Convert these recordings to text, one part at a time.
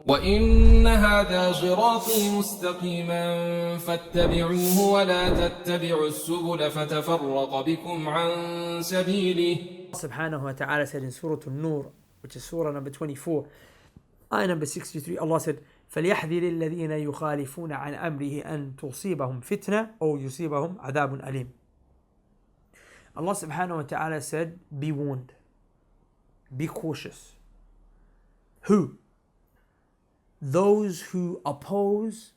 وإن هذا صراطي مستقيما فاتبعوه ولا تتبعوا السبل فتفرق بكم عن سبيله. Subhanahu wa ta'ala said in Surah An-Nur, which is Surah number 24, ayah number 63, Allah said, فَلْيَحْذِرِ الَّذِينَ يُخَالِفُونَ عَنْ أَمْرِهِ أَن تُصِيبَهُمْ فِتْنَةٌ أَوْ يُصِيبَهُمْ عَذَابٌ أَلِيمٌ. Allah subhanahu wa ta'ala said, be warned, be cautious. Who? Those who oppose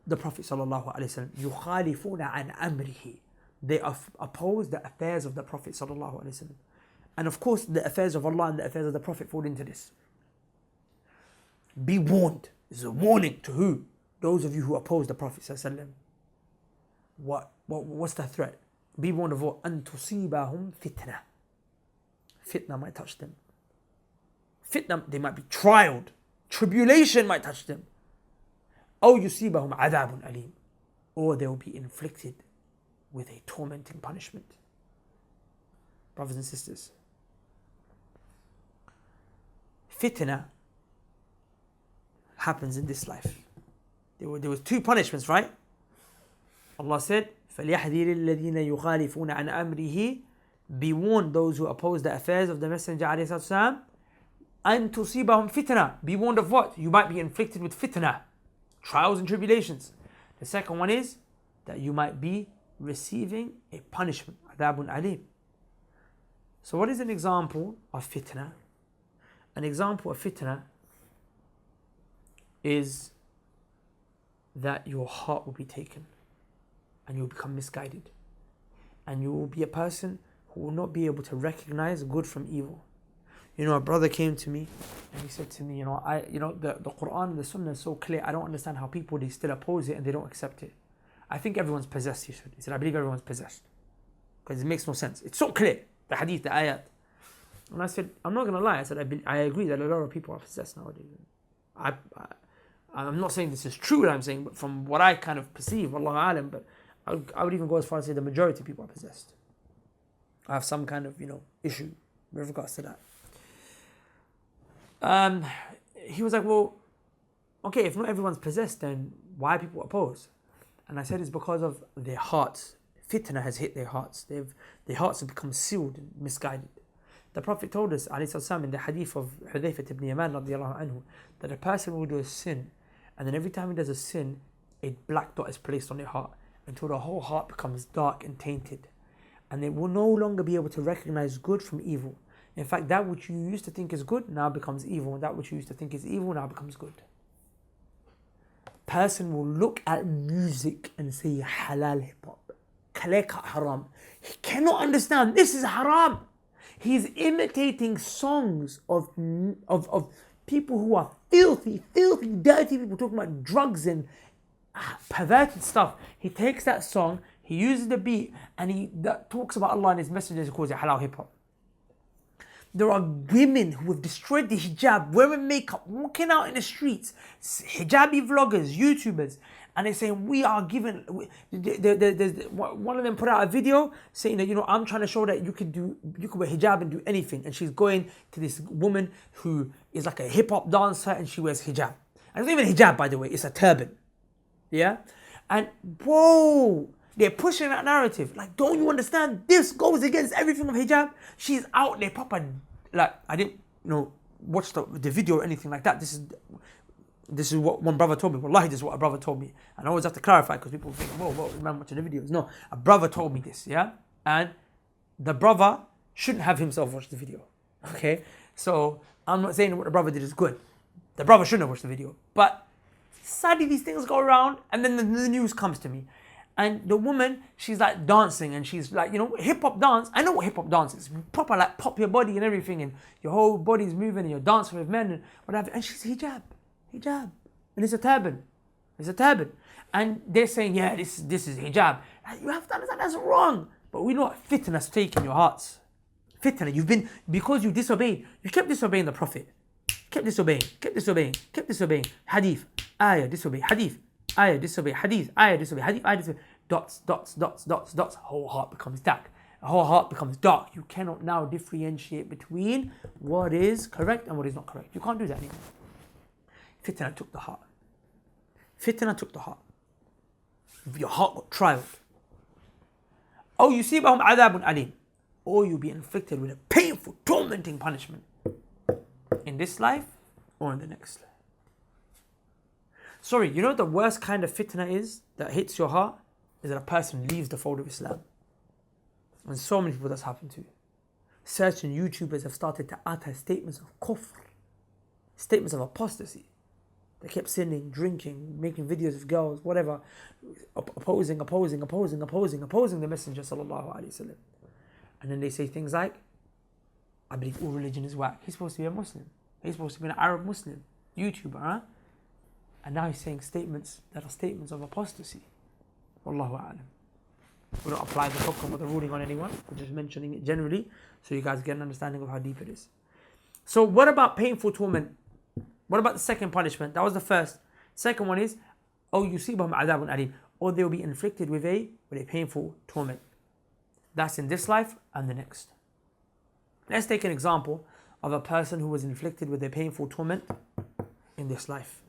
the Prophet sallallahu alaihi wasallam. يُخَالِفُونَ عَنْ أَمْرِهِ. They oppose the affairs of the Prophet sallallahu alaihi wasallam. And of course, the affairs of Allah and the affairs of the Prophet fall into this. Be warned. This is a warning to who? Those of you who oppose the Prophet ﷺ. What's the threat? Be warned of what? أَن تُصِيبَهُمْ فِتْنَةٌ. Fitna might touch them. Fitna, they might be trialed. Tribulation might touch them. أَوْ يُصِيبَهُمْ عَذَابٌ أَلِيمٌ. Or they will be inflicted with a tormenting punishment. Brothers and sisters, fitna happens in this life. There was two punishments, right? Allah said, فَلْيَحْذِرِ الَّذِينَ يُخَالِفُونَ عَنْ أَمْرِهِ. Be warned those who oppose the affairs of the Messenger ﷺ. أَن تُصِيبَهُمْ فِتْنَةٌ. Be warned of what? You might be inflicted with fitna, trials and tribulations. The second one is that you might be receiving a punishment, عَذَابٌ أَلِيمٌ. So what is an example of fitna? An example of fitna is that your heart will be taken and you'll become misguided. And you will be a person who will not be able to recognize good from evil. You know, a brother came to me and he said to me, the Qur'an and the Sunnah is so clear, I don't understand how people, they still oppose it and they don't accept it. I think everyone's possessed, he said. He said, I believe everyone's possessed. Because it makes no sense. It's so clear. The hadith, the ayat. And I said, I'm not going to lie. I said, I agree that a lot of people are possessed nowadays. I'm not saying this is true what I'm saying, but from what I kind of perceive, Allahu Alam, but I would even go as far as to say the majority of people are possessed. I have some kind of, issue with regards to that. He was like, well, okay, if not everyone's possessed, then why people oppose? And I said it's because of their hearts. Fitna has hit their hearts. Their hearts have become sealed and misguided. The Prophet told us, in the hadith of Hudayfah ibn Yaman radiallahu anhu, that a person will do a sin, and then every time he does a sin, a black dot is placed on their heart until the whole heart becomes dark and tainted. And they will no longer be able to recognize good from evil. In fact, that which you used to think is good now becomes evil, and that which you used to think is evil now becomes good. Person will look at music and say halal hip-hop. Kaleka haram. He cannot understand this is haram. He's imitating songs of people who are filthy, dirty people talking about drugs and perverted stuff. He takes that song, he uses the beat, and he talks about Allah and His Messenger, he calls it halal hip hop. There are women who have destroyed the hijab, wearing makeup, walking out in the streets, hijabi vloggers, YouTubers, and they're saying we are given. One of them put out a video saying that I'm trying to show that you could wear hijab and do anything, and she's going to this woman who is like a hip hop dancer and she wears hijab. And it's not even hijab, by the way; it's a turban. Yeah, and whoa. They're pushing that narrative. Like, don't you understand? This goes against everything of hijab. She's out there, Papa. Like, I didn't, watch the video or anything like that. This is what one brother told me. Wallahi, this is what a brother told me. And I always have to clarify because people think, whoa, man, watching the videos. No, a brother told me this, yeah? And the brother shouldn't have himself watch the video, okay? So, I'm not saying what the brother did is good. The brother shouldn't have watched the video. But sadly, these things go around and then the news comes to me. And the woman, she's like dancing and she's like, hip-hop dance. I know what hip-hop dance is. Proper like pop your body and everything and your whole body's moving and you're dancing with men and whatever. And she's hijab. And it's a turban. And they're saying, yeah, this is hijab. And you have to understand that's wrong. But we know what fitna has taken your hearts. Fitna, because you disobeyed. You kept disobeying the Prophet. Kept disobeying. Hadith, ayah, disobey. Hadith. Ayah, disobey, hadith, ayah, disobey, hadith, ayah, disobey. Dots. Whole heart becomes dark. The whole heart becomes dark. You cannot now differentiate between what is correct and what is not correct. You can't do that anymore. Fitna took the heart. Fitna took the heart. Your heart got trialed. أو يصيبهم عذاب أليم, or you'll be inflicted with a painful, tormenting punishment in this life or in the next life. Sorry, you know what the worst kind of fitna is that hits your heart? Is that a person leaves the fold of Islam. And so many people that's happened to. Certain YouTubers have started to utter statements of kufr, statements of apostasy. They kept sinning, drinking, making videos of girls, whatever, opposing the Messenger sallallahu alaihi wasallam. And then they say things like, I believe all religion is whack. He's supposed to be a Muslim. He's supposed to be an Arab Muslim YouTuber, huh? And now he's saying statements that are statements of apostasy. Wallahu a'lam. We don't apply the hukm or the ruling on anyone. We're just mentioning it generally so you guys get an understanding of how deep it is. So what about painful torment? What about the second punishment? That was the first. Second one is, أو يصيبهم عذاب أليم, or they will be inflicted with a painful torment. That's in this life and the next. Let's take an example of a person who was inflicted with a painful torment in this life.